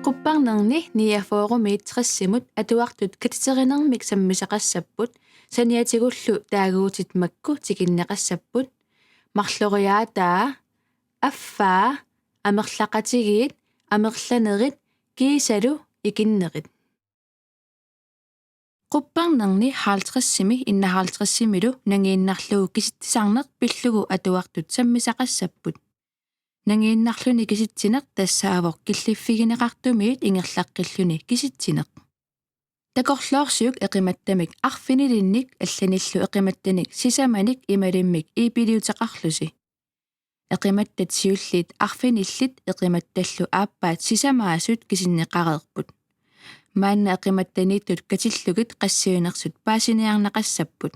Qupparnerni niafoorumi itressimut atuartut katiterinarmik sammisaqassaput saniatigullu taaguutit makku tikinneqassapput marloriaataa affaa amerlaqatigiit amerlanerit kiisalu ikinnerit Qupparnerni 50-simi innaharltrissimilu nangiinnarlugu kisittisarneq pillugu atuartut sammisaqassapput nangiinnarluni kisitsineq tassaavoq killiffigineqartumiit ingerlaqqilluni kisitsineq takorloorsiuk eqimattamik arfinilinnik allanillu eqimattanik sisamanik imalimmik iipiliuteqarlusi eqimattat siulliit arfinillit eqimattallu aappaat sisamaasut kisinneqareerput maanna eqimattaniittut katillugit qassiunersut paasiniarnaqassapput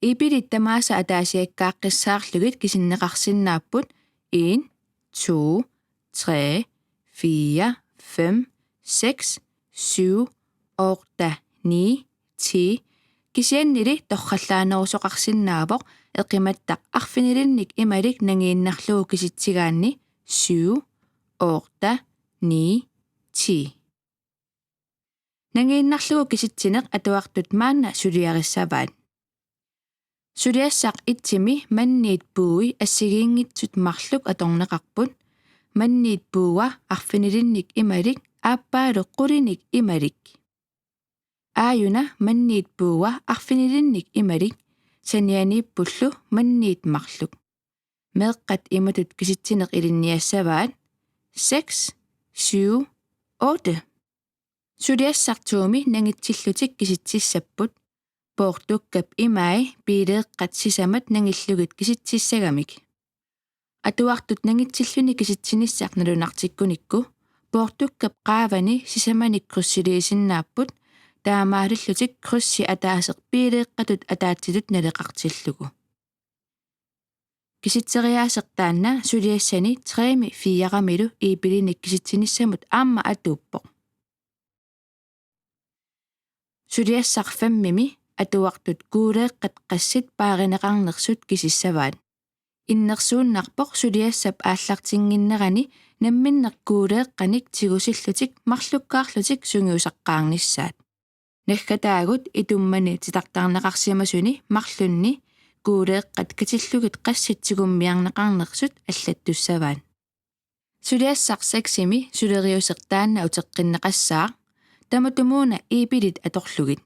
iipilit tamaasa ataasiakkaaqqisaarlugit kisinneqarsinnaapput 1, 2, 3, 4, 5, 6, 7, 8, 9, 10 kisiannili torrallaanerusoqarsinnaavoq eqimattaq arfinilinnik imalik nangiinnarlugu kisitsigaanni 7, 8, 9, 10 nangiinnarlugu kisitsineq atuartut maanna suliarissavaat suliassaq itsimi manniit puui assigiingitsut marluk atorneqarput manniit puua arfinilinnik imalik aappaalu qulinik imalik aayuna manniit puua arfinilinnik imalik sanianiippullu manniit marluk meeqqat imatut kisitsineq ilinniassavaat 6 7 8 suliassartuumi nangitsillutik kisitsissapput poortukkap imai piileeqqat sisamat nangillugit kisitsissagamik atuartut nangitsilluni kisitsinissaq nalunartikkunikku poortukkap qaavani sisamanik krussiliisinnaapput taamaalillutik krussi ataaseq piileeqqatut ataatilut naleqartillugu kisitseriaaseqtaanna suliassani 3-4 iipilinik kisitsinissamut aamma atuuppoq suliassarfammimi atuartut kuuleeqqat qassit paarineqarnersut kisissavaat innersuunnarpoq suliassap aallartinginnerani namminneqkuuleeqqanik tigusillutik marlukkaarlutik sungiusaqqaarnissaat naggataagut itummani titartarneqarsimasuni marlunni kuuleeqqat katillugit qassitsigummiarneqarnersut allattussavaat suliassarsaksimi suleriusertaanna uteqqinneqassaaq tamatumuuna iipilit atorlugit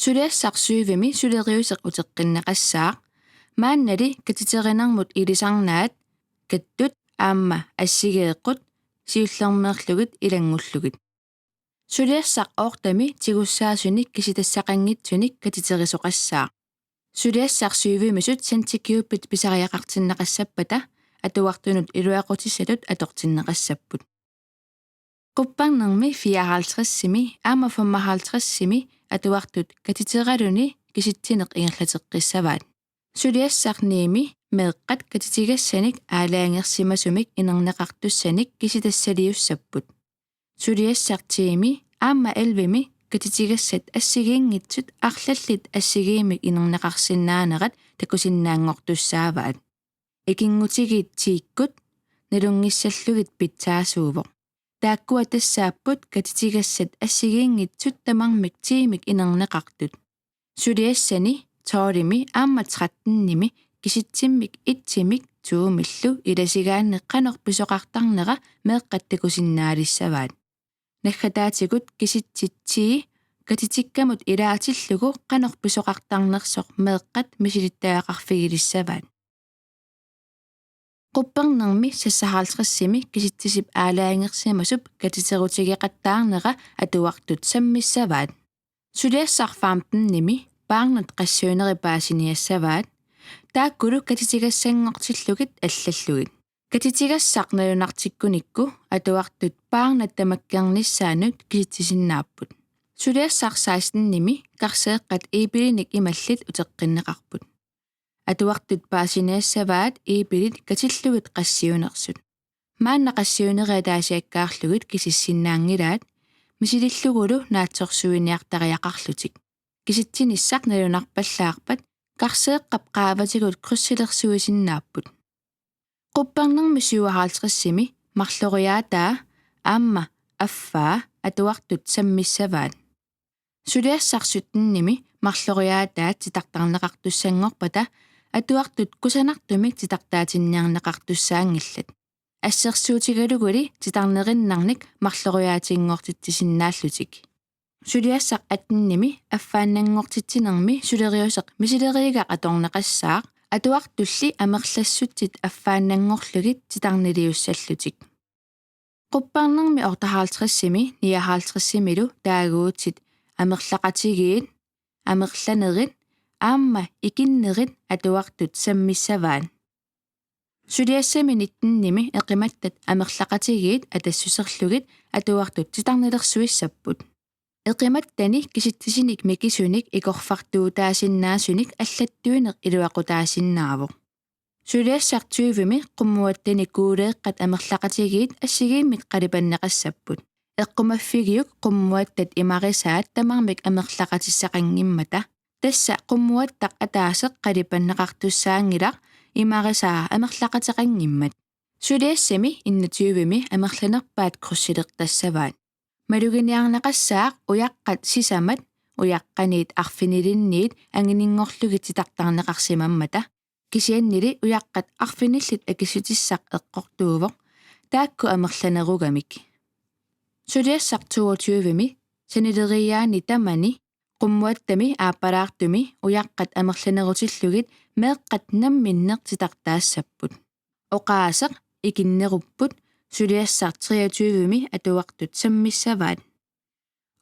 suliassarsuivimi suleriuseq uteqqinneqassaaq maannali katiterinarmut ilisarnaat kattut aamma assigeeqqut siullermeerlugit ilangullugit suliassaq oortami tigussaasunnik kisitassaqanngitsunik katiterisoqassaaq suliassarsuivimisut santikiuppit pisariaqartinneqassappata atuartunut iluaqutissatut atortinneqassapput Qupparnermi 54-simi aama 55-simi atuartut katiteraluni kisitsineq ingerlateqqissavaat suliassarniimi meeqqat katitigassanik aalaangersimasumik inerneqartussanik kisitassaliussapput suliassartiimi aama 11-mi katitigassat assigiingitsut arlallit assigiimik inerneqarsinnaanerat takusinnaangortussaavaat ikingutigiit tiikkut nalungissallugit pitsaasuuvoq taakkua tassaapput katitigassat assigiingitsut tamarmik tiimik inerneqartut suliassani toolimi aamma 13-nimi kisitsimmik itsimik tuumillu ilasigaanne qanorpisoqartarnera meeqqat takusinnaalisavaat naggataatigut kisitsittii katitikkamut ilaatillugu qanorpisoqartarnersoq meeqqat misilittaaqarfigilissavaat Qupparnermi 56-simi kisittisip aalaangersimasup katiterutigeqattaarnera atuartut sammissavaat suliassarfaamtennimi paarnat qassiuneripaasiniassavaat taakkulu katitigassangortillugit allallugit katitigassarnalunartikkunikku atuartut paarnat tamakkiarnissaanut kisitsisinnaapпут suliassar16-nimi qarseeqqat iipilinik imallit uteqqinneqarput atuartut paasiniassavaat iipilit katillugit qassiunersut maanna qassiuneriataasiakkaarlugit kisissinnaangilaat misilillugulu naatsorsuiniartariaqarlutik kisitsinissaq nalunarpallaarpat qarseeqqap qaavatigut krussilersuisinnaaput qupparnermi 57-simi marloriaataa aamma affaa atuartut sammissavaat suliassarsuttennimi marloriaataa titartarneqartussangorpata atuartut kusanartumik titartaatinniarneqartussaangillat ассерсуутигалугули титарнериннарник марлориаатингортитсиннааллутик сулиассақ атнними аффааннангортитсинерми сулериусеқ мисилериига аторнеқассаақ атуартулли амерлассутсит аффааннангорлугит титарнилиуссаллутик қуппарнерми ортахаалтриссими ниахаалтриссимилу таагуутсит амерлақатигиит амерланерит аама икиннерит атуартут саммиссаваан сулиассами ниттинними эқиматтат амерлақатигиит атассусерлугит атуартут титарнилерсуиссаппут эқиматтани киситтисиник микисуник икорфартуутаасиннаасуник аллаттуинеқ илуақутаасиннаавоқ сулиассартуивими қуммуаттани куулеэққат амерлақатигиит ассигииммик қалипаннеқассаппут эққумаффигиук қуммуаттат имарисаат тамармик амерлақатиссақангиммата тасса қуммуаттақ атаасеқ қалипаннеқартуссаангилақ имариsaa амерлақатеқангиммат сулиассами иннатиувими амерланерпаат круссилертассаваат малугиниарнеқассаақ уяққат сисамат уяққаниит арфинилинниит ангинингорлуги титартарнеқарсимаммата кисианнили уяққат арфиниллит акисутиссақ эққортуувоқ таакку амерланеругамик сулиассартуутиувими санилериаани тамани qummuattami aapalaartumi uyaqqat amerlanerutillugit meeqqat namminneqtitaqtaassapпут oqaaseq ikinnerupput suliassart 23-mi atuartut sammissavaat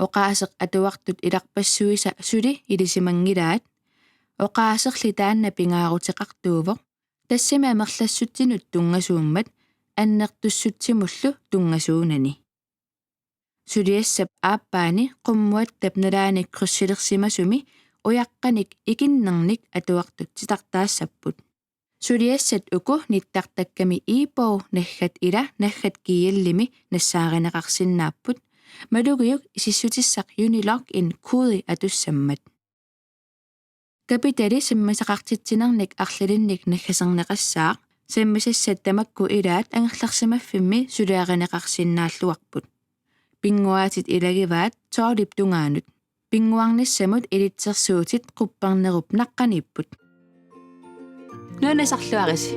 oqaaseq atuartut ilarpassuisa suli ilisimangilaat oqaaserli taanna pingaaruteqartuuvoq tassimi amerlassutsinut tungasuummat annertussutsimullu tungasuunani сулиассап ааппаани qummuattap налааник круссилерсимасуми уяққаник икиннерник атуартут титартаассаппут сулиассат уку ниттартакками иипоо наггат ила наггат кияллими нассааринеқарсиннааппут малугиук исиссутиссақ юнилог ин кууди атуссаммат капитали саммасақартитсинерник арлалинник наггасернеқассаақ саммасассат тамакку илаат ангерларсимаффимми сулиаринеқарсиннааллуарпут пингуаатит илагиваат тоолиптунгаанут пингуарниссамут илитсерсуутит qupparnerup naqqanipпут нуанасарлуариси